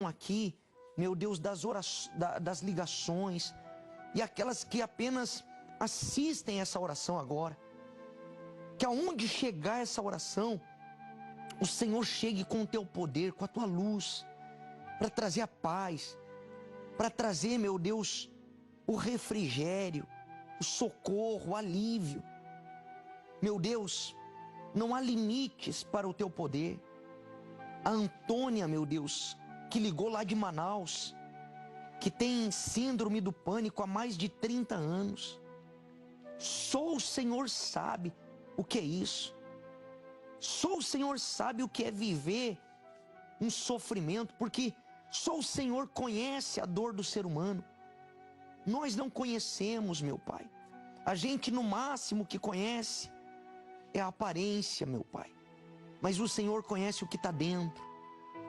aqui, meu Deus, das ligações, e aquelas que apenas assistem essa oração agora, que aonde chegar essa oração, o Senhor chegue com o teu poder, com a tua luz, para trazer a paz, para trazer, meu Deus, o refrigério, o socorro, o alívio. Meu Deus, não há limites para o teu poder. A Antônia, meu Deus, que ligou lá de Manaus, que tem síndrome do pânico há mais de 30 anos. Só o Senhor sabe o que é isso. Só o Senhor sabe o que é viver um sofrimento, porque só o Senhor conhece a dor do ser humano. Nós não conhecemos, meu Pai. A gente no máximo que conhece é a aparência, meu Pai. Mas o Senhor conhece o que está dentro.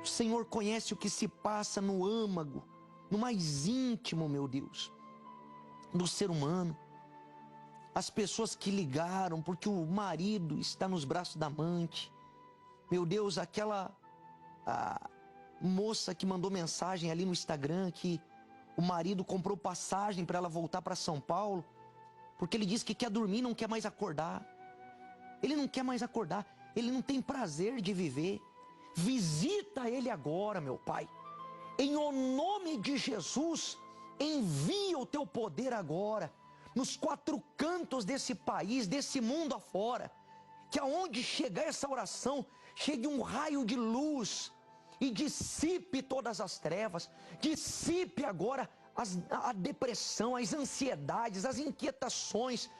O Senhor conhece o que se passa no âmago, no mais íntimo, meu Deus, do ser humano. As pessoas que ligaram porque o marido está nos braços da amante. Meu Deus, aquela moça que mandou mensagem ali no Instagram que o marido comprou passagem para ela voltar para São Paulo, porque ele disse que quer dormir, não quer mais acordar. Ele não quer mais acordar, ele não tem prazer de viver. Visita ele agora, meu Pai. Em o nome de Jesus, envia o teu poder agora, nos 4 cantos desse país, desse mundo afora, que aonde chegar essa oração, chegue um raio de luz e dissipe todas as trevas, dissipe agora a depressão, as ansiedades, as inquietações,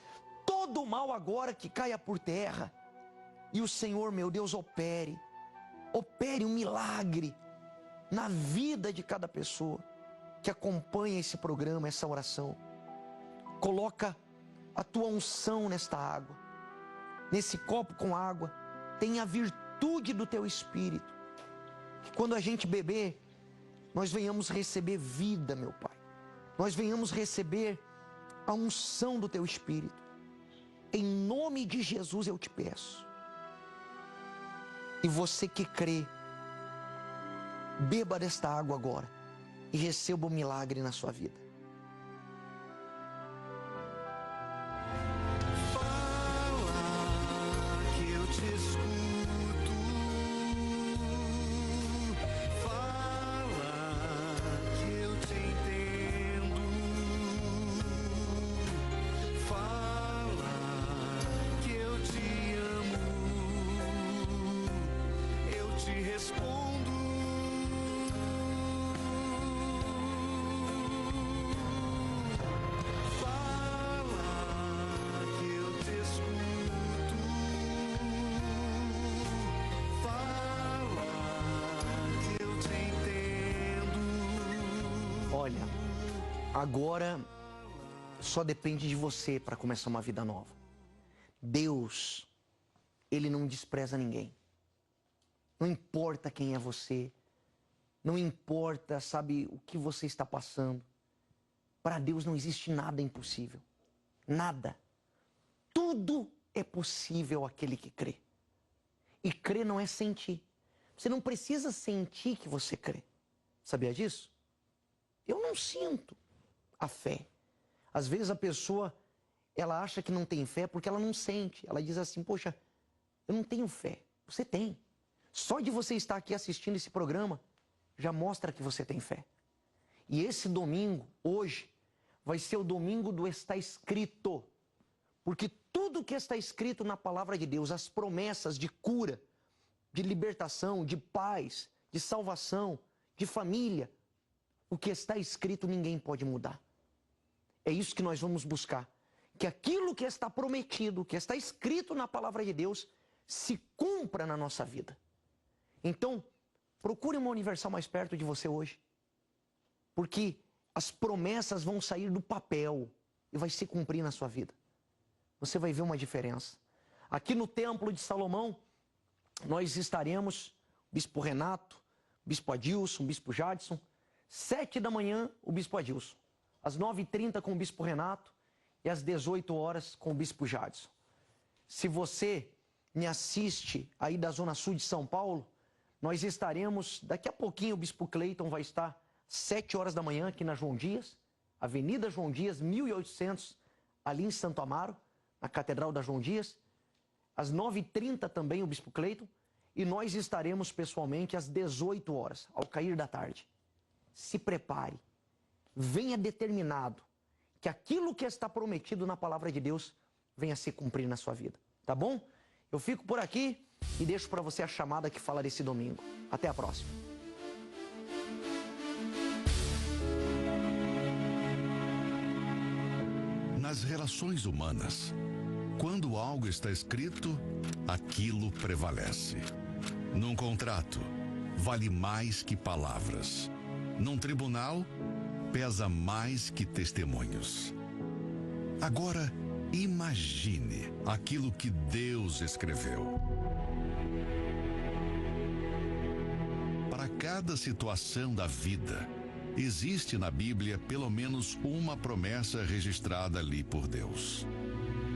todo o mal agora que caia por terra. E o Senhor, meu Deus, opere um milagre na vida de cada pessoa que acompanha esse programa, essa oração. Coloca a tua unção nesta água, nesse copo com água, tem a virtude do teu Espírito, que quando a gente beber, nós venhamos receber vida, meu Pai, nós venhamos receber a unção do teu Espírito. Em nome de Jesus eu te peço. E você que crê, beba desta água agora e receba o milagre na sua vida. Olha, agora só depende de você para começar uma vida nova. Deus, Ele não despreza ninguém. Não importa quem é você, não importa, sabe, o que você está passando. Para Deus não existe nada impossível. Nada. Tudo é possível àquele que crê. E crer não é sentir. Você não precisa sentir que você crê. Sabia disso? Eu não sinto a fé. Às vezes a pessoa, ela acha que não tem fé porque ela não sente. Ela diz assim, poxa, eu não tenho fé. Você tem. Só de você estar aqui assistindo esse programa, já mostra que você tem fé. E esse domingo, hoje, vai ser o domingo do está escrito. Porque tudo que está escrito na palavra de Deus, as promessas de cura, de libertação, de paz, de salvação, de família, o que está escrito ninguém pode mudar. É isso que nós vamos buscar. Que aquilo que está prometido, que está escrito na palavra de Deus, se cumpra na nossa vida. Então, procure uma Universal mais perto de você hoje. Porque as promessas vão sair do papel e vai se cumprir na sua vida. Você vai ver uma diferença. Aqui no Templo de Salomão, nós estaremos, Bispo Renato, Bispo Adilson, Bispo Jadson, 7 da manhã, o Bispo Adilson. Às 9h30 com o Bispo Renato e às 18 horas com o Bispo Jadson. Se você me assiste aí da Zona Sul de São Paulo, Nós estaremos, daqui a pouquinho o Bispo Cleiton vai estar 7 horas da manhã aqui na João Dias, Avenida João Dias, 1800, ali em Santo Amaro, na Catedral da João Dias. Às 9h30 também o Bispo Cleiton. E nós estaremos pessoalmente às 18 horas, ao cair da tarde. Se prepare, venha determinado que aquilo que está prometido na palavra de Deus venha a se cumprir na sua vida, tá bom? Eu fico por aqui e deixo para você a chamada que fala desse domingo. Até a próxima. Nas relações humanas, quando algo está escrito, aquilo prevalece. Num contrato, vale mais que palavras. Num tribunal, pesa mais que testemunhos. Agora, imagine aquilo que Deus escreveu. Para cada situação da vida, existe na Bíblia pelo menos uma promessa registrada ali por Deus.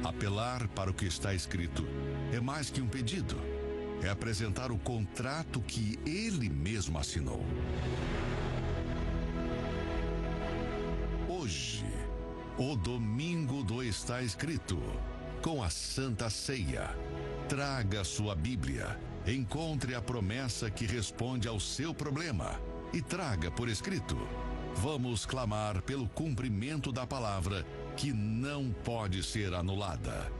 Apelar para o que está escrito é mais que um pedido. É apresentar o contrato que Ele mesmo assinou. Hoje, o domingo do Está Escrito, com a Santa Ceia. Traga sua Bíblia, encontre a promessa que responde ao seu problema e traga por escrito. Vamos clamar pelo cumprimento da palavra que não pode ser anulada.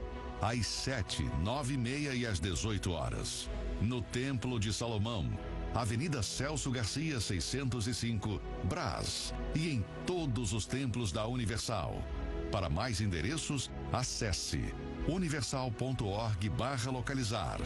Às 7, 9h30 e às 18 horas, no Templo de Salomão, Avenida Celso Garcia, 605, Brás, e em todos os templos da Universal. Para mais endereços, acesse universal.org/localizar.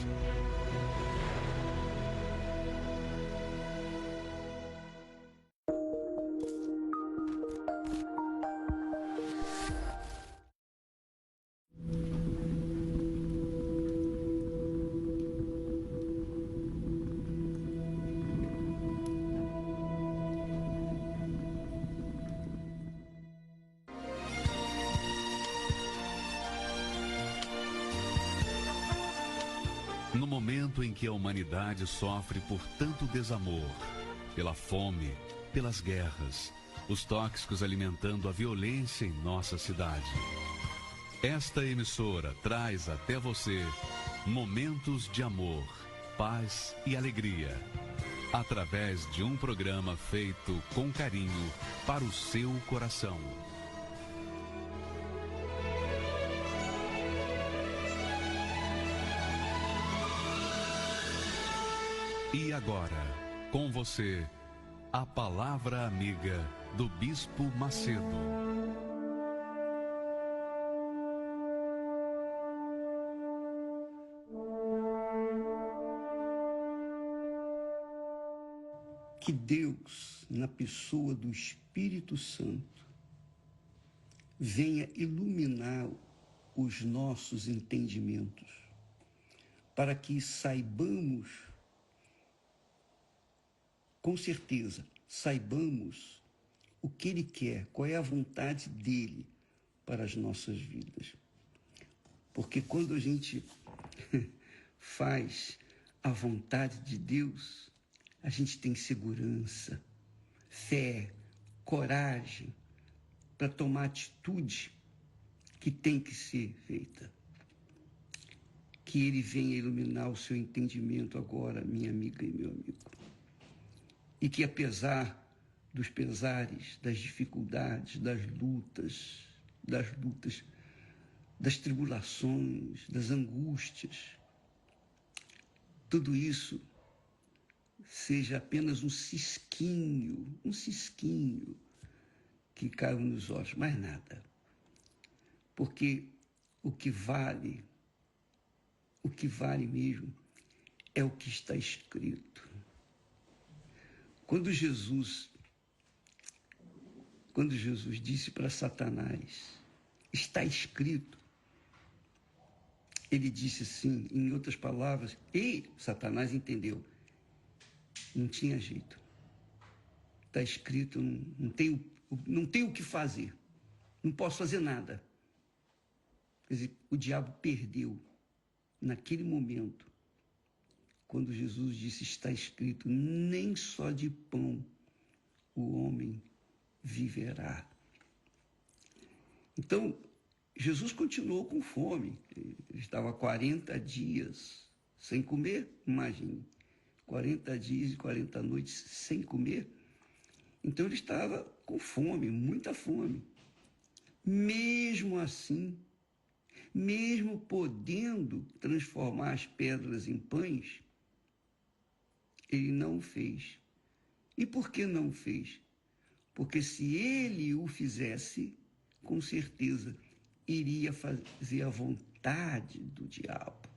No momento em que a humanidade sofre por tanto desamor, pela fome, pelas guerras, os tóxicos alimentando a violência em nossa cidade. Esta emissora traz até você momentos de amor, paz e alegria, através de um programa feito com carinho para o seu coração. E agora, com você, a palavra amiga do Bispo Macedo. Que Deus, na pessoa do Espírito Santo, venha iluminar os nossos entendimentos, para que saibamos, com certeza, saibamos o que Ele quer, qual é a vontade dEle para as nossas vidas. Porque quando a gente faz a vontade de Deus, a gente tem segurança, fé, coragem para tomar atitude que tem que ser feita. Que Ele venha iluminar o seu entendimento agora, minha amiga e meu amigo. E que apesar dos pesares, das dificuldades, das lutas, das tribulações, das angústias, tudo isso seja apenas um cisquinho que caiu nos olhos, mais nada. Porque o que vale mesmo é o que está escrito. Quando Jesus disse para Satanás, está escrito, ele disse assim, em outras palavras, e Satanás entendeu, não tinha jeito. Está escrito, não tenho o que fazer, não posso fazer nada. Quer dizer, o diabo perdeu, naquele momento, quando Jesus disse: está escrito, nem só de pão o homem viverá. Então, Jesus continuou com fome. Ele estava 40 dias sem comer, imagine, 40 dias e 40 noites sem comer. Então ele estava com fome, muita fome. Mesmo assim, mesmo podendo transformar as pedras em pães, ele não fez. E por que não fez? Porque se ele o fizesse, com certeza iria fazer a vontade do diabo.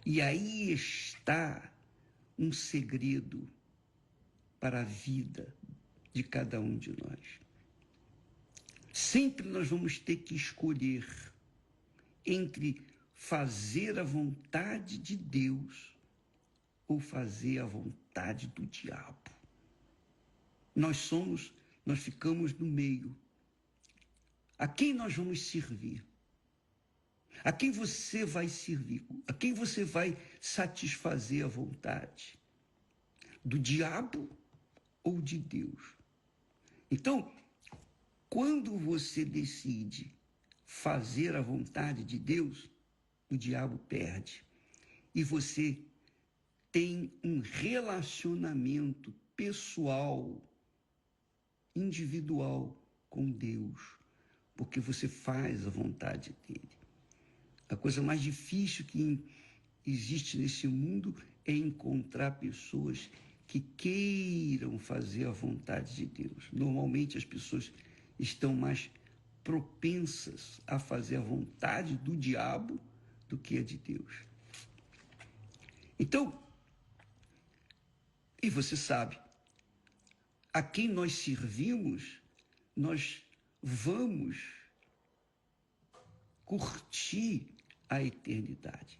E aí está um segredo para a vida de cada um de nós. Sempre nós vamos ter que escolher entre fazer a vontade de Deus ou fazer a vontade do diabo. Nós ficamos no meio. A quem nós vamos servir? A quem você vai servir? A quem você vai satisfazer a vontade? Do diabo ou de Deus? Então, quando você decide fazer a vontade de Deus, o diabo perde. E você tem um relacionamento pessoal, individual com Deus, porque você faz a vontade dele. A coisa mais difícil que existe nesse mundo é encontrar pessoas que queiram fazer a vontade de Deus. Normalmente as pessoas estão mais propensas a fazer a vontade do diabo do que a de Deus. Então, e você sabe, a quem nós servimos, nós vamos curtir a eternidade.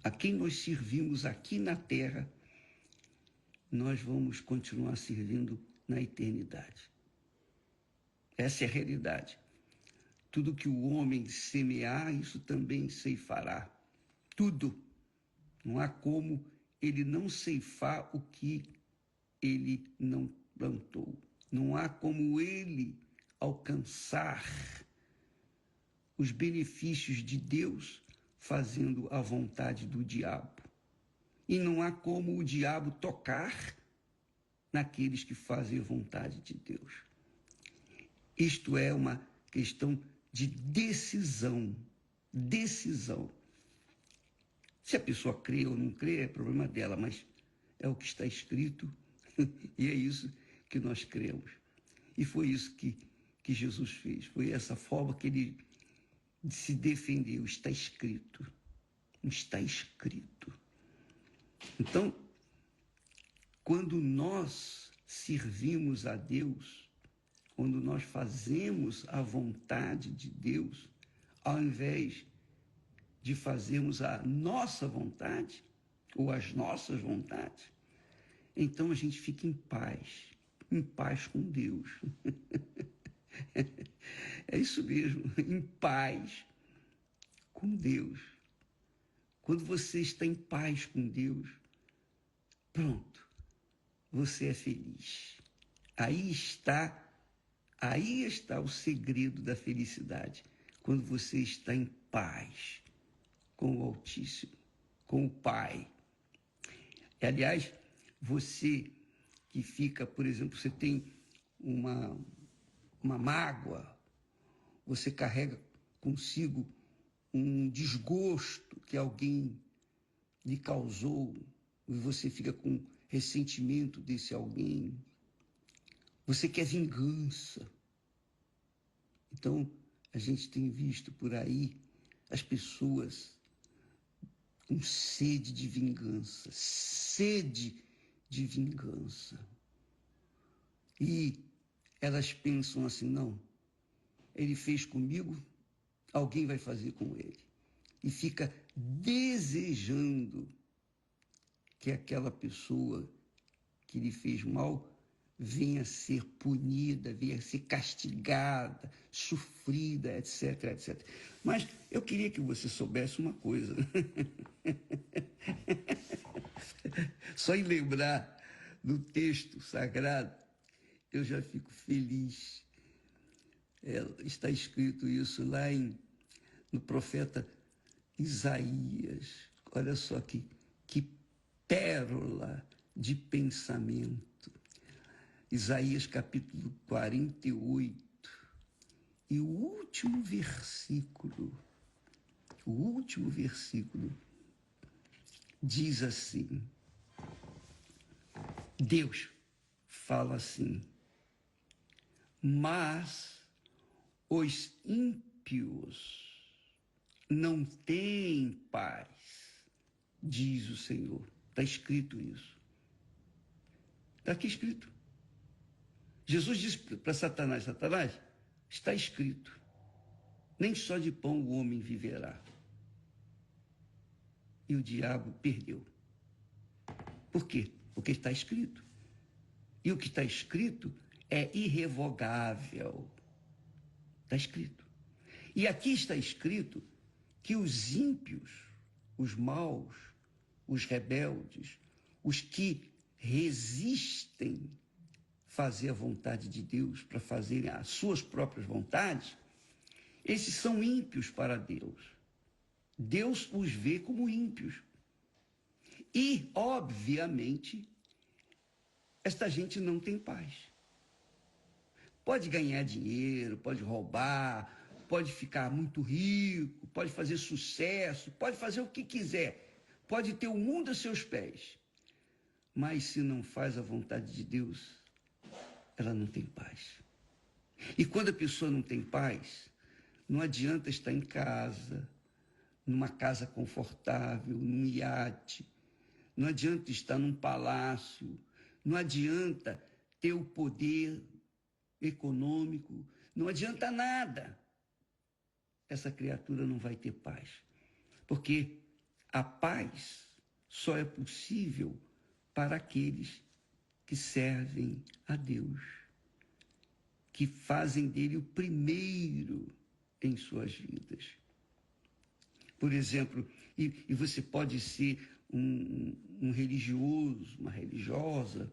A quem nós servimos aqui na terra, nós vamos continuar servindo na eternidade. Essa é a realidade. Tudo que o homem semear, isso também ceifará. Tudo. Não há como ele não ceifar o que ele não plantou. Não há como ele alcançar os benefícios de Deus fazendo a vontade do diabo. E não há como o diabo tocar naqueles que fazem a vontade de Deus. Isto é uma questão de decisão. Decisão. Se a pessoa crê ou não crê, é problema dela, mas é o que está escrito e é isso que nós cremos. E foi isso que Jesus fez. Foi essa forma que ele se defendeu. Está escrito. Está escrito. Então, quando nós servimos a Deus, quando nós fazemos a vontade de Deus, ao invés de fazermos a nossa vontade, ou as nossas vontades, então a gente fica em paz com Deus. É isso mesmo, em paz com Deus. Quando você está em paz com Deus, pronto, você é feliz. Aí está o segredo da felicidade, quando você está em paz com o Altíssimo, com o Pai. Aliás, você que fica, por exemplo, você tem uma mágoa, você carrega consigo um desgosto que alguém lhe causou, e você fica com ressentimento desse alguém, você quer vingança. Então, a gente tem visto por aí as pessoas com sede de vingança, E elas pensam assim, não, ele fez comigo, alguém vai fazer com ele. E fica desejando que aquela pessoa que lhe fez mal venha a ser punida, venha a ser castigada, sofrida, etc, etc. Mas eu queria que você soubesse uma coisa. Só em lembrar do texto sagrado, eu já fico feliz. Está escrito isso lá no profeta Isaías. Olha só que pérola de pensamento. Isaías capítulo 48. E o último versículo diz assim, Deus fala assim, mas os ímpios não têm paz, diz o Senhor. Está escrito isso. Está aqui escrito. Jesus disse para Satanás, Satanás, está escrito, nem só de pão o homem viverá. E o diabo perdeu. Por quê? Porque está escrito. E o que está escrito é irrevogável. Está escrito. E aqui está escrito que os ímpios, os maus, os rebeldes, os que resistem fazer a vontade de Deus, para fazerem as suas próprias vontades, esses são ímpios para Deus. Deus os vê como ímpios. E, obviamente, esta gente não tem paz. Pode ganhar dinheiro, pode roubar, pode ficar muito rico, pode fazer sucesso, pode fazer o que quiser, pode ter o mundo a seus pés. Mas se não faz a vontade de Deus, ela não tem paz. E quando a pessoa não tem paz, não adianta estar em casa, numa casa confortável, num iate, não adianta estar num palácio, não adianta ter o poder econômico, não adianta nada. Essa criatura não vai ter paz. Porque a paz só é possível para aqueles que servem a Deus, que fazem dele o primeiro em suas vidas. Por exemplo, e você pode ser um religioso, uma religiosa,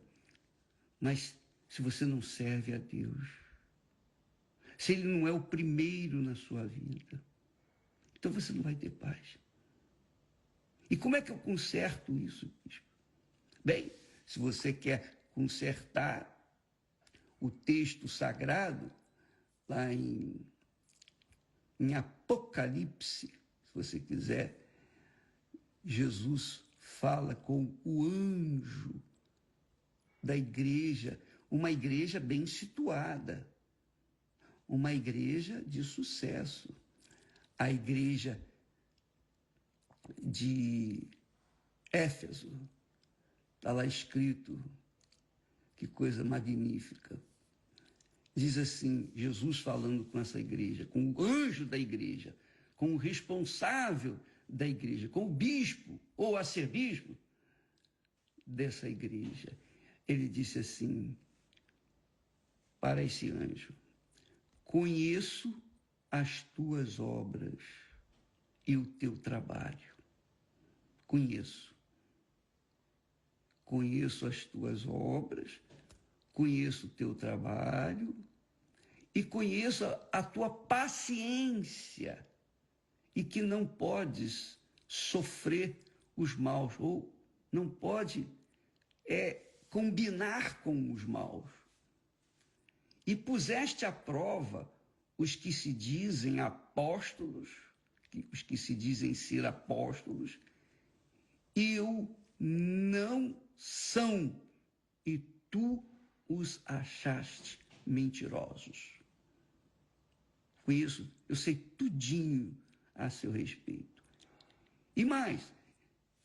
mas se você não serve a Deus, se ele não é o primeiro na sua vida, então você não vai ter paz. E como é que eu conserto isso, bispo? Bem, se você quer consertar o texto sagrado, lá em Apocalipse, se você quiser, Jesus fala com o anjo da igreja, uma igreja bem situada, uma igreja de sucesso, a igreja de Éfeso. Está lá escrito, que coisa magnífica. Diz assim, Jesus falando com essa igreja, com o anjo da igreja, com o responsável da igreja, com o bispo ou arcebispo dessa igreja. Ele disse assim para esse anjo, conheço as tuas obras e o teu trabalho. Conheço as tuas obras, conheço o teu trabalho e conheço a tua paciência e que não podes sofrer os maus ou não pode combinar com os maus. E puseste à prova os que se dizem apóstolos, os que se dizem ser apóstolos, e o não são, e tu os achaste mentirosos. Com isso, eu sei tudinho a seu respeito. E mais,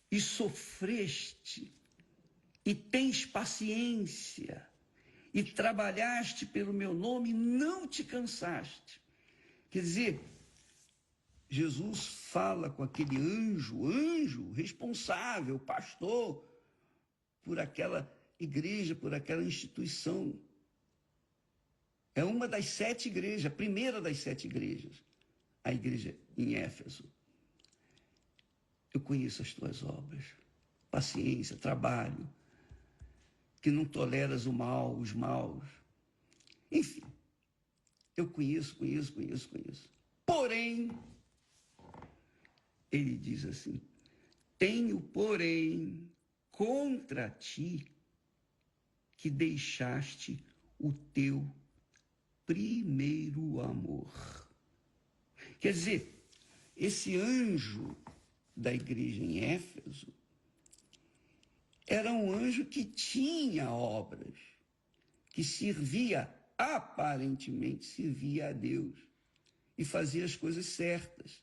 e sofreste, e tens paciência, e trabalhaste pelo meu nome, e não te cansaste. Quer dizer, Jesus fala com aquele anjo responsável, pastor, por aquela igreja, por aquela instituição. É uma das 7 igrejas, a primeira das 7 igrejas, a igreja em Éfeso. Eu conheço as tuas obras, paciência, trabalho, que não toleras o mal, os maus. Enfim, eu conheço. Porém, ele diz assim, tenho, porém, contra ti que deixaste o teu primeiro amor. Quer dizer, esse anjo da igreja em Éfeso era um anjo que tinha obras, que aparentemente servia a Deus e fazia as coisas certas.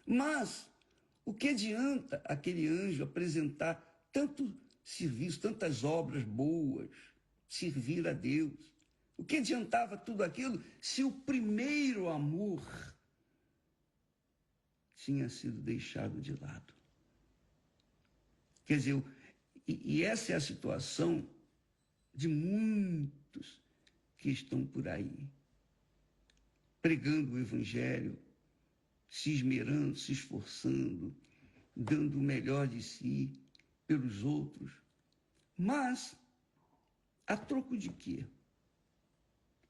Mas o que adianta aquele anjo apresentar tanto serviço, tantas obras boas, servir a Deus? O que adiantava tudo aquilo se o primeiro amor tinha sido deixado de lado? Quer dizer, e essa é a situação de muitos que estão por aí, pregando o evangelho, se esmerando, se esforçando, dando o melhor de si pelos outros, mas a troco de quê?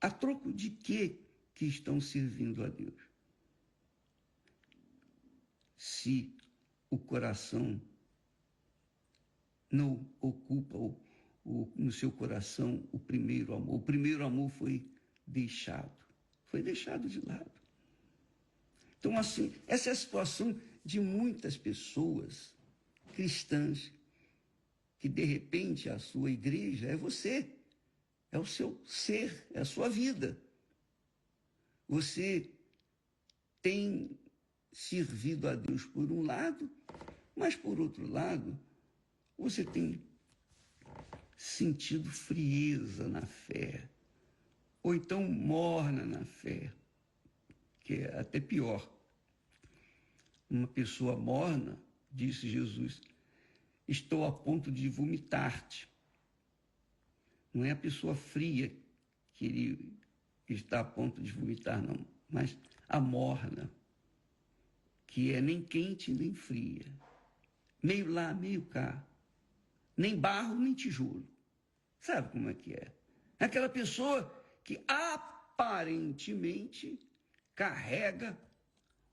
A troco de quê que estão servindo a Deus? Se o coração não ocupa no seu coração o primeiro amor. O primeiro amor foi deixado de lado. Então, assim, essa é a situação de muitas pessoas cristãs que, de repente, a sua igreja é você, é o seu ser, é a sua vida. Você tem servido a Deus por um lado, mas, por outro lado, você tem sentido frieza na fé, ou então morna na fé, que é até pior. Uma pessoa morna, disse Jesus, estou a ponto de vomitar-te. Não é a pessoa fria que ele está a ponto de vomitar, não, mas a morna, que é nem quente nem fria, meio lá, meio cá, nem barro nem tijolo. Sabe como é que é? É aquela pessoa que aparentemente carrega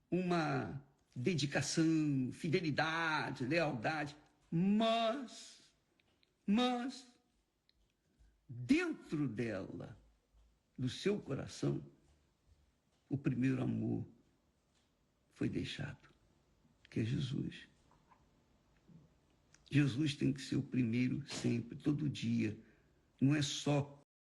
uma dedicação, fidelidade, lealdade, mas dentro dela, do seu coração, o primeiro amor foi deixado, que é Jesus. Jesus tem que ser o primeiro sempre, todo dia. Não é só